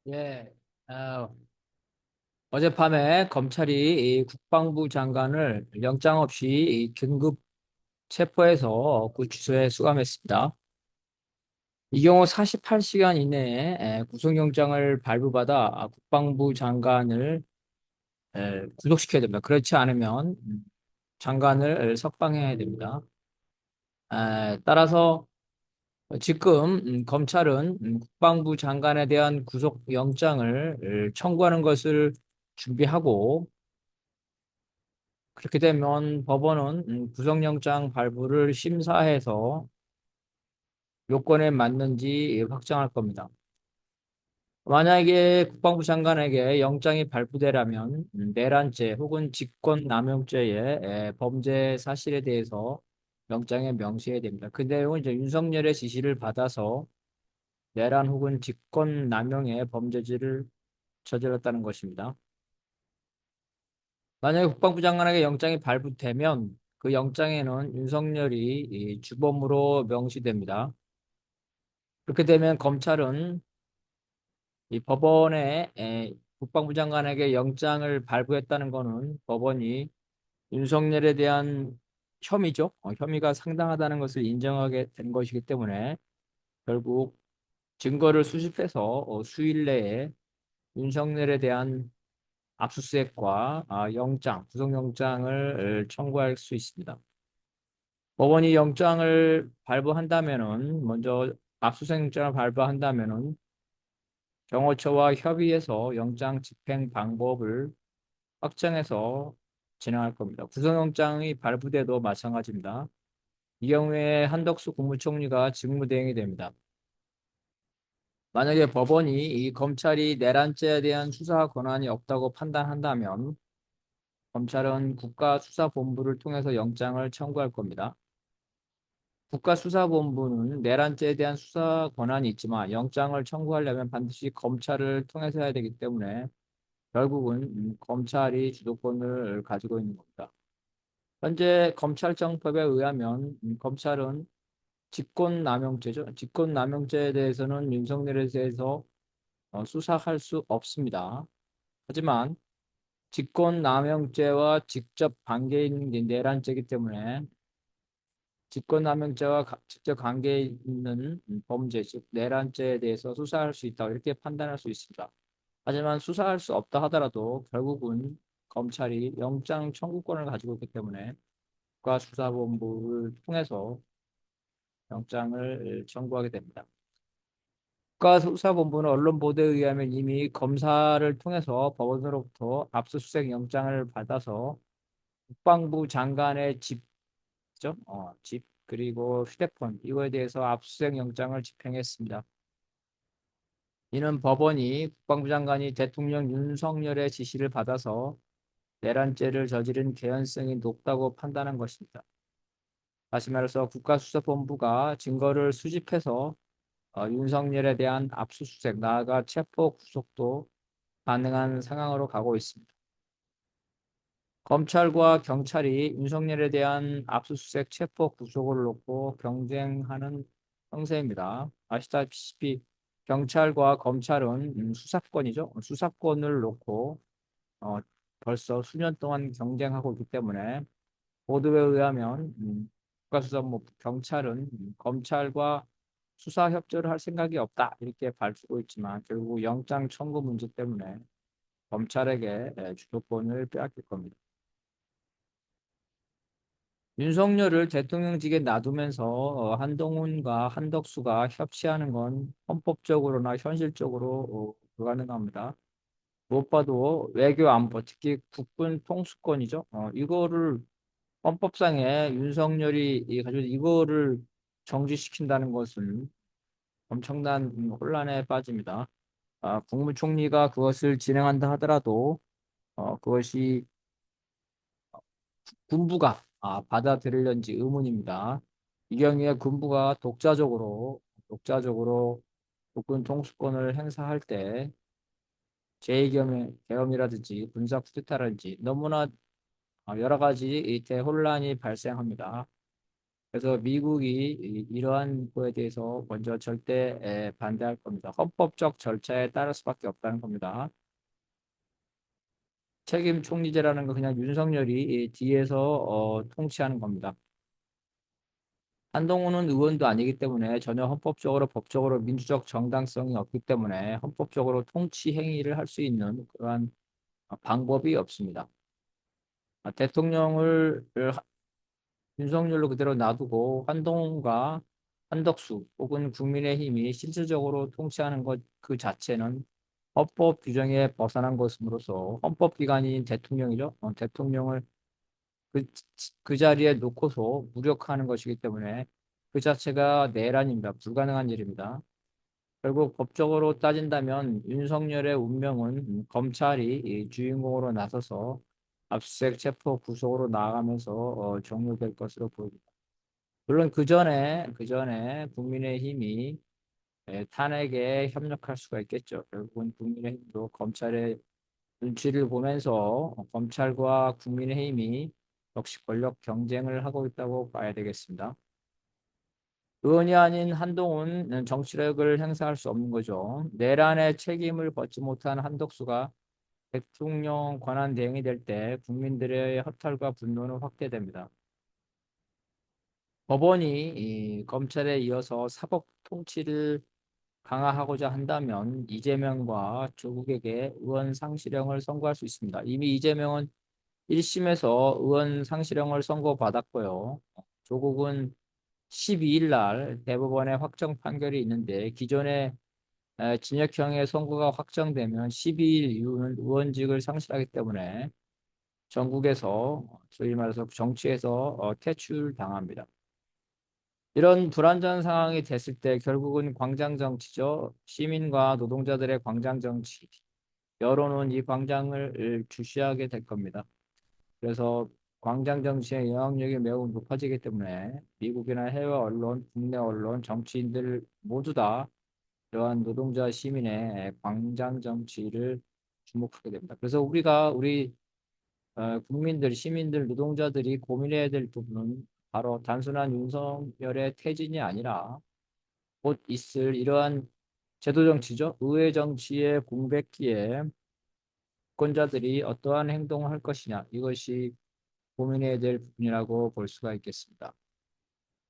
예, 어젯밤에 검찰이 이 국방부 장관을 영장 없이 이 긴급 체포해서 구치소에 수감했습니다. 이 경우 48시간 이내에 구속영장을 발부받아 국방부 장관을 구속시켜야 됩니다. 그렇지 않으면 장관을 석방해야 됩니다. 따라서 지금 검찰은 국방부 장관에 대한 구속영장을 청구하는 것을 준비하고 그렇게 되면 법원은 구속영장 발부를 심사해서 요건에 맞는지 확정할 겁니다. 만약에 국방부 장관에게 영장이 발부되려면 내란죄 혹은 직권남용죄의 범죄 사실에 대해서 영장에 명시해야 됩니다. 그 내용은 이제 윤석열의 지시를 받아서 내란 혹은 직권남용의 범죄지를 저질렀다는 것입니다. 만약에 국방부 장관에게 영장이 발부되면 그 영장에는 윤석열이 이 주범으로 명시됩니다. 그렇게 되면 검찰은 이 법원에 국방부 장관에게 영장을 발부했다는 것은 법원이 윤석열에 대한 혐의죠. 혐의가 상당하다는 것을 인정하게 된 것이기 때문에 결국 증거를 수집해서 수일 내에 윤석열에 대한 압수수색과 영장, 구속영장을 청구할 수 있습니다. 법원이 영장을 발부한다면은 먼저 압수수색 영장을 발부한다면은 경호처와 협의해서 영장 집행 방법을 확정해서 진행할 겁니다. 구속영장이 발부돼도 마찬가지입니다. 이 경우에 한덕수 국무총리가 직무대행이 됩니다. 만약에 법원이 이 검찰이 내란죄에 대한 수사 권한이 없다고 판단한다면 검찰은 국가수사본부를 통해서 영장을 청구할 겁니다. 국가수사본부는 내란죄에 대한 수사 권한이 있지만 영장을 청구하려면 반드시 검찰을 통해서 해야 되기 때문에 결국은 검찰이 주도권을 가지고 있는 겁니다. 현재 검찰청법에 의하면 검찰은 직권남용죄죠. 직권남용죄에 대해서는 윤석열에 대해서 수사할 수 없습니다. 하지만 직권남용죄와 직접 관계 있는 내란죄이기 때문에 직권남용죄와 직접 관계 있는 범죄, 즉 내란죄에 대해서 수사할 수 있다 이렇게 판단할 수 있습니다. 하지만 수사할 수 없다 하더라도 결국은 검찰이 영장 청구권을 가지고 있기 때문에 국가수사본부를 통해서 영장을 청구하게 됩니다. 국가수사본부는 언론 보도에 의하면 이미 검사를 통해서 법원으로부터 압수수색 영장을 받아서 국방부 장관의 집죠, 집 그리고 휴대폰 이거에 대해서 압수수색 영장을 집행했습니다. 이는 법원이 국방부 장관이 대통령 윤석열의 지시를 받아서 내란죄를 저지른 개연성이 높다고 판단한 것입니다. 다시 말해서 국가수사본부가 증거를 수집해서 윤석열에 대한 압수수색, 나아가 체포 구속도 가능한 상황으로 가고 있습니다. 검찰과 경찰이 윤석열에 대한 압수수색, 체포 구속을 놓고 경쟁하는 형세입니다. 아시다시피 경찰과 검찰은 수사권이죠. 수사권을 놓고 어, 벌써 수년 동안 경쟁하고 있기 때문에 보도에 의하면 국가수사본부 경찰은 검찰과 수사 협조를 할 생각이 없다 이렇게 밝히고 있지만 결국 영장 청구 문제 때문에 검찰에게 주도권을 빼앗길 겁니다. 윤석열을 대통령직에 놔두면서 한동훈과 한덕수가 협치하는 건 헌법적으로나 현실적으로 불가능합니다. 무엇봐도 외교 안보, 특히 국군 통수권이죠. 이거를 헌법상에 윤석열이 가지고 이거를 정지시킨다는 것은 엄청난 혼란에 빠집니다. 국무총리가 그것을 진행한다 하더라도 그것이 군부가 받아들일는지 의문입니다. 이 경우에 군부가 독자적으로 국군 통수권을 행사할 때 제2계엄이라든지 군사 쿠데타라든지 너무나 여러 가지 이 대혼란이 발생합니다. 그래서 미국이 이러한 거에 대해서 먼저 절대 반대할 겁니다. 헌법적 절차에 따를 수밖에 없다는 겁니다. 책임 총리제라는 거 그냥 윤석열이 뒤에서 통치하는 겁니다. 한동훈은 의원도 아니기 때문에 전혀 헌법적으로 법적으로 민주적 정당성이 없기 때문에 헌법적으로 통치 행위를 할 수 있는 그러한 방법이 없습니다. 대통령을 윤석열로 그대로 놔두고 한동훈과 한덕수 혹은 국민의힘이 실질적으로 통치하는 것 그 자체는 헌법 규정에 벗어난 것으로서 헌법기관인 대통령이죠. 대통령을 그, 그 자리에 놓고서 무력화하는 것이기 때문에 그 자체가 내란입니다. 불가능한 일입니다. 결국 법적으로 따진다면 윤석열의 운명은 검찰이 이 주인공으로 나서서 압수수색 체포 구속으로 나아가면서 종료될 것으로 보입니다. 물론 그 전에 국민의힘이 탄핵에 협력할 수가 있겠죠. 결국은 국민의힘도 검찰의 눈치를 보면서 검찰과 국민의힘이 역시 권력 경쟁을 하고 있다고 봐야 되겠습니다. 의원이 아닌 한동훈은 정치력을 행사할 수 없는 거죠. 내란의 책임을 벗지 못한 한덕수가 대통령 권한 대행이 될 때 국민들의 허탈과 분노는 확대됩니다. 법원이 이 검찰에 이어서 사법 통치를 강화하고자 한다면 이재명과 조국에게 의원 상실형을 선고할 수 있습니다. 이미 이재명은 1심에서 의원 상실형을 선고받았고요. 조국은 12일 날 대법원의 확정 판결이 있는데 기존의 징역형의 선고가 확정되면 12일 이후는 의원직을 상실하기 때문에 전국에서 소위 말해서 정치에서 퇴출당합니다. 이런 불안전 상황이 됐을 때 결국은 광장 정치죠. 시민과 노동자들의 광장 정치. 여론은 이 광장을 주시하게 될 겁니다. 그래서 광장 정치의 영향력이 매우 높아지기 때문에 미국이나 해외 언론, 국내 언론, 정치인들 모두 다 이러한 노동자 시민의 광장 정치를 주목하게 됩니다. 그래서 우리 국민들, 시민들, 노동자들이 고민해야 될 부분은 바로 단순한 윤석열의 퇴진이 아니라 곧 있을 이러한 제도 정치죠. 의회 정치의 공백기에 유권자들이 어떠한 행동을 할 것이냐. 이것이 고민해야 될 부분이라고 볼 수가 있겠습니다.